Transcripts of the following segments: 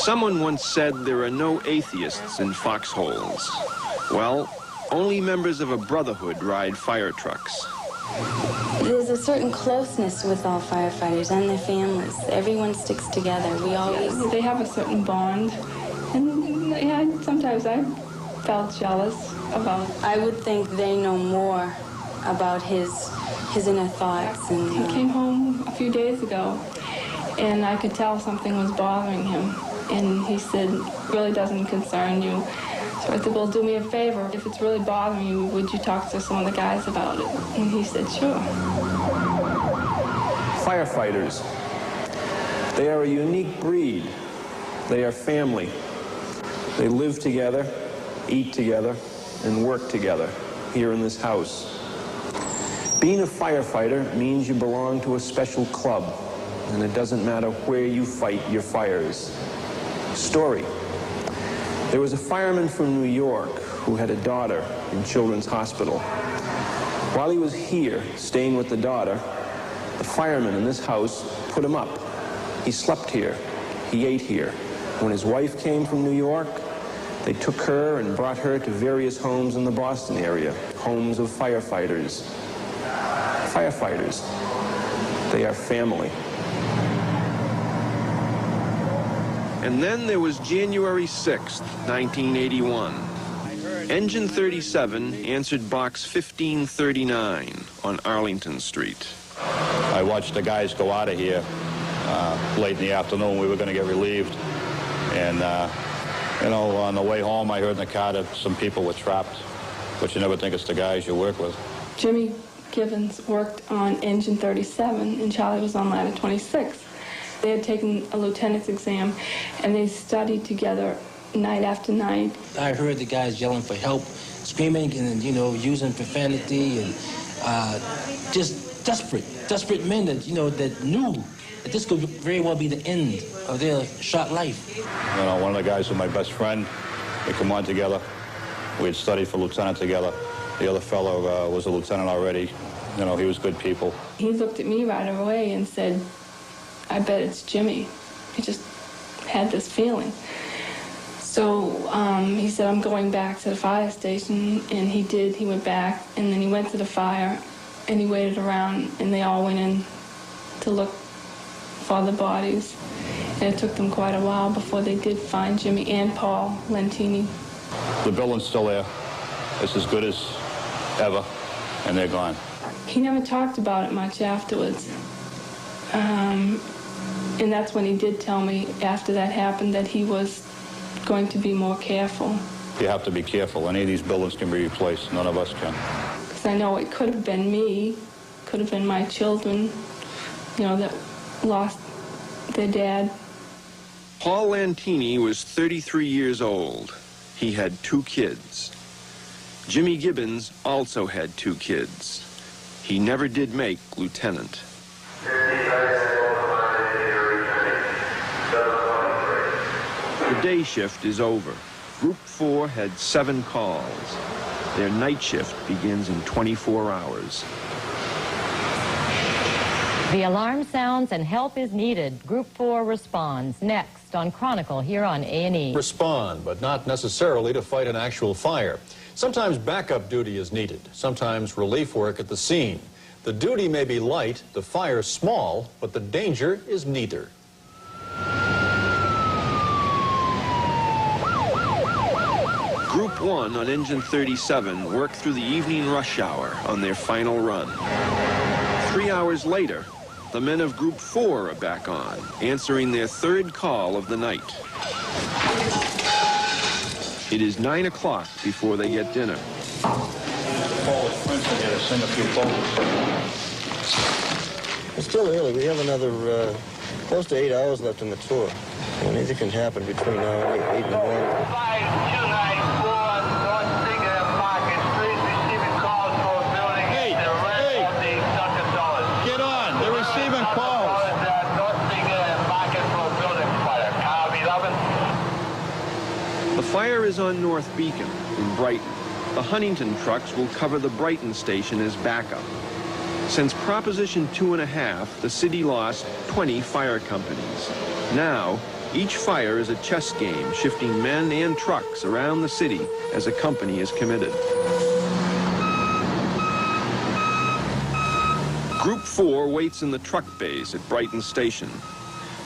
Someone once said there are no atheists in foxholes. Well, only members of a brotherhood ride fire trucks. There's a certain closeness with all firefighters and their families. Everyone sticks together. They have a certain bond. And yeah, sometimes I felt jealous about. I would think they know more about his inner thoughts. And he came home a few days ago, and I could tell something was bothering him. And he said, really doesn't concern you. So I said, well, do me a favor. If it's really bothering you, would you talk to some of the guys about it? And he said, sure. Firefighters. They are a unique breed. They are family. They live together, eat together, and work together here in this house. Being a firefighter means you belong to a special club, and it doesn't matter where you fight your fires. Story. There was a fireman from New York who had a daughter in Children's Hospital. While he was here, staying with the daughter, the fireman in this house put him up. He slept here. He ate here. When his wife came from New York, they took her and brought her to various homes in the Boston area, homes of firefighters. Firefighters. They are family. And then there was January 6th, 1981. Engine 37 answered box 1539 on Arlington Street. I watched the guys go out of here late in the afternoon. We were going to get relieved. And, you know, on the way home, I heard in the car that some people were trapped, but you never think it's the guys you work with. Jimmy Gibbons worked on Engine 37, and Charlie was on ladder 26. They had taken a lieutenant's exam, and they studied together night after night. I heard the guys yelling for help, screaming and, you know, using profanity and just desperate men that, you know, that knew that this could very well be the end of their short life. You know, one of the guys was my best friend. We come on together. We had studied for lieutenant together. The other fellow was a lieutenant already. You know, he was good people. He looked at me right away and said, I bet it's Jimmy. He just had this feeling. So he said, I'm going back to the fire station, and he did. He went back, and then he went to the fire, and he waited around, and they all went in to look for the bodies. And it took them quite a while before they did find Jimmy and Paul Lentini. The building's still there. It's as good as ever, and they're gone. He never talked about it much afterwards. And that's when he did tell me, after that happened, that he was going to be more careful. You have to be careful. Any of these buildings can be replaced. None of us can. Because I know it could have been me, could have been my children, you know, that lost their dad. Paul Lentini was 33 years old. He had 2 kids. Jimmy Gibbons also had 2 kids. He never did make lieutenant. The day shift is over. Group 4 had 7 calls. Their night shift begins in 24 hours. The alarm sounds and help is needed. Group 4 responds next on Chronicle here on A&E. Respond, but not necessarily to fight an actual fire. Sometimes backup duty is needed, sometimes relief work at the scene. The duty may be light, the fire small, but the danger is neither. Group 1 on Engine 37 worked through the evening rush hour on their final run. 3 hours later, the men of Group 4 are back on, answering their 3rd call of the night. It is 9 o'clock before they get dinner. It's still early. We have another close to 8 hours left in the tour. And anything can happen between now and 8 in the morning. 5294 North Singer Market Street, receiving calls for a building in the rest of the Dunkin' Dollars. Get on. They're receiving calls. North Singer Market for a building fire. Copy, Lovin'. The fire is on North Beacon in Brighton. The Huntington trucks will cover the Brighton station as backup. Since Proposition 2.5, the city lost 20 fire companies. Now, Each fire is a chess game, shifting men and trucks around the city as a company is committed. Group 4 waits in the truck bays at Brighton Station.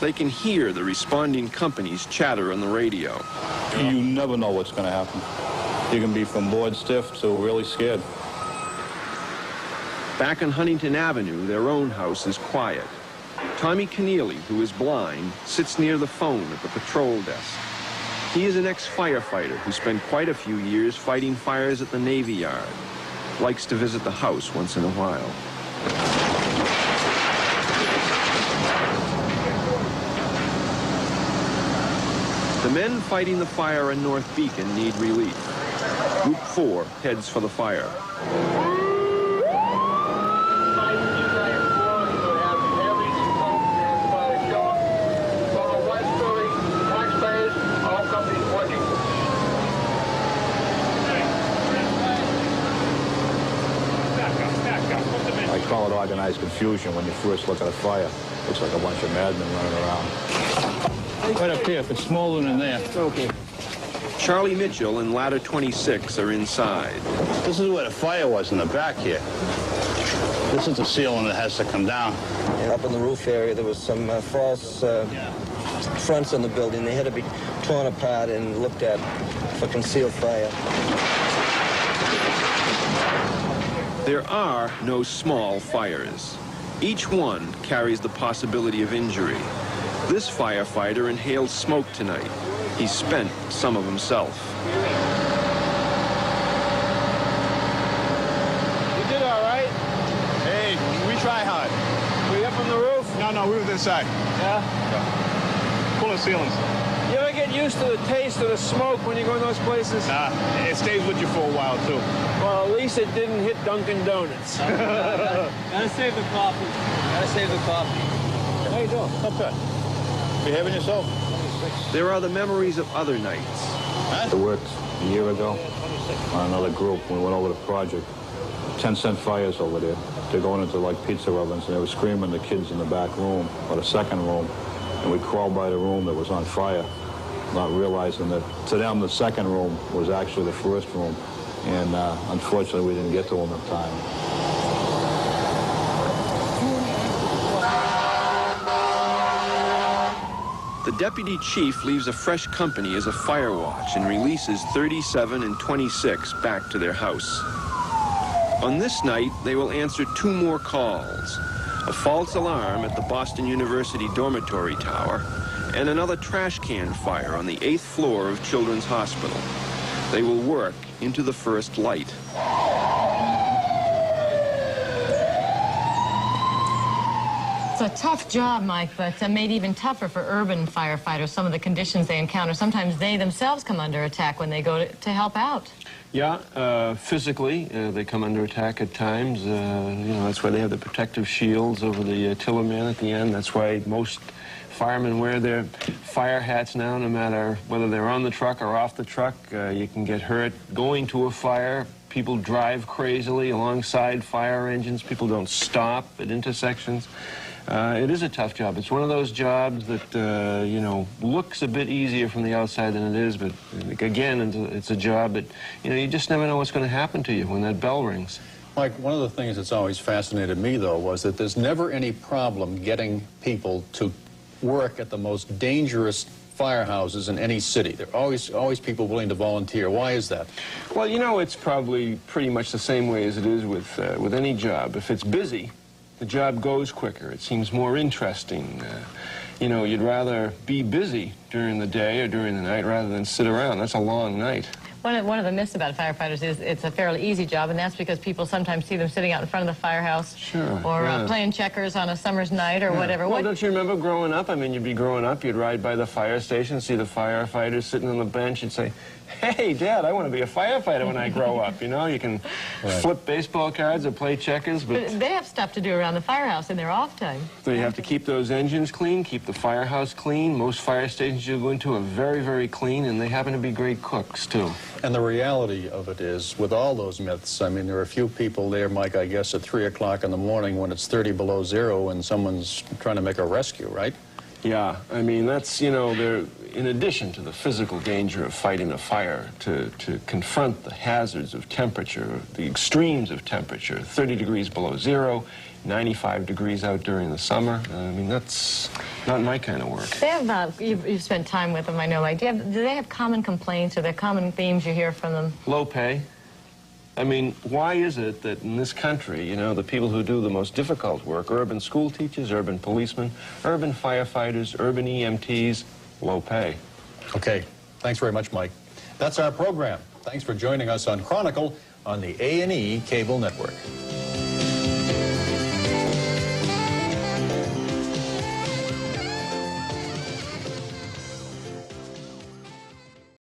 They can hear the responding companies chatter on the radio. You never know what's going to happen. You can be from bored stiff to really scared. Back on Huntington Avenue, their own house is quiet. Tommy Keneally, who is blind, sits near the phone at the patrol desk. He is an ex-firefighter who spent quite a few years fighting fires at the Navy Yard. Likes to visit the house once in a while. The men fighting the fire in North Beacon need relief. Group 4 heads for the fire. I call it organized confusion when you first look at a fire. Looks like a bunch of madmen running around. Right up here, if it's smaller than there. Okay. Charlie Mitchell and Ladder 26 are inside. This is where the fire was in the back here. This is the ceiling that has to come down. Yeah, up in the roof area, there was some false fronts on the building. They had to be torn apart and looked at for concealed fire. There are no small fires. Each one carries the possibility of injury. This firefighter inhaled smoke tonight. He spent some of himself. You did all right. Hey, we try hard. Were you up on the roof? No, we were inside. Yeah? Pulling ceilings. You ever get used to the taste of the smoke when you go in those places? It stays with you for a while, too. Well, at least it didn't hit Dunkin' Donuts. Gotta save the coffee. Gotta save the coffee. How you doing? Not bad. Behaving yourself? There are the memories of other nights. I worked a year ago on another group. We went over the project. 10-cent fires over there. They're going into like pizza ovens, and they were screaming the kids in the back room or the second room. And we crawled by the room that was on fire, not realizing that to them the second room was actually the first room. And unfortunately, we didn't get to them in time. The deputy chief leaves a fresh company as a fire watch and releases 37 and 26 back to their house. On this night, they will answer 2 more calls. A false alarm at the Boston University dormitory tower and another trash can fire on the 8th floor of Children's Hospital. They will work into the first light. It's a tough job, Mike, but made even tougher for urban firefighters. Some of the conditions they encounter, sometimes they themselves come under attack when they go to help out. Yeah, physically, they come under attack at times. You know, that's why they have the protective shields over the tiller man at the end. That's why most firemen wear their fire hats now, no matter whether they're on the truck or off the truck. You can get hurt going to a fire. People drive crazily alongside fire engines. People don't stop at intersections. It is a tough job. It's one of those jobs that, you know, looks a bit easier from the outside than it is, but again, it's a job that, you know, you just never know what's going to happen to you when that bell rings. Mike, one of the things that's always fascinated me, though, was that there's never any problem getting people to work at the most dangerous firehouses in any city. There are always people willing to volunteer. Why is that? Well, you know, it's probably pretty much the same way as it is with any job. If it's busy, the job goes quicker. It seems more interesting. You know, you'd rather be busy during the day or during the night rather than sit around. That's a long night. One of the myths about firefighters is it's a fairly easy job, and that's because people sometimes see them sitting out in front of the firehouse or playing checkers on a summer's night or whatever. Well, don't you remember growing up? I mean, you'd be growing up, you'd ride by the fire station, see the firefighters sitting on the bench, you'd say, hey, Dad, I want to be a firefighter when I grow up. You know, you can flip baseball cards or play checkers. But they have stuff to do around the firehouse in their off time. So you have to keep those engines clean, keep the firehouse clean. Most fire stations you go into are very, very clean, and they happen to be great cooks, too. And the reality of it is, with all those myths, I mean, there are a few people there, Mike, I guess, at 3 o'clock in the morning when it's 30 below zero and someone's trying to make a rescue, right? Yeah, I mean, that's, you know, in addition to the physical danger of fighting a fire, to confront the hazards of temperature, the extremes of temperature, 30 degrees below zero, 95 degrees out during the summer. I mean, that's not my kind of work. They have, you've spent time with them, I know. Like, do they have common complaints? Are there common themes you hear from them? Low pay. I mean, why is it that in this country, you know, the people who do the most difficult work, urban school teachers, urban policemen, urban firefighters, urban EMTs, low pay? Okay, thanks very much, Mike. That's our program. Thanks for joining us on Chronicle on the A&E Cable Network.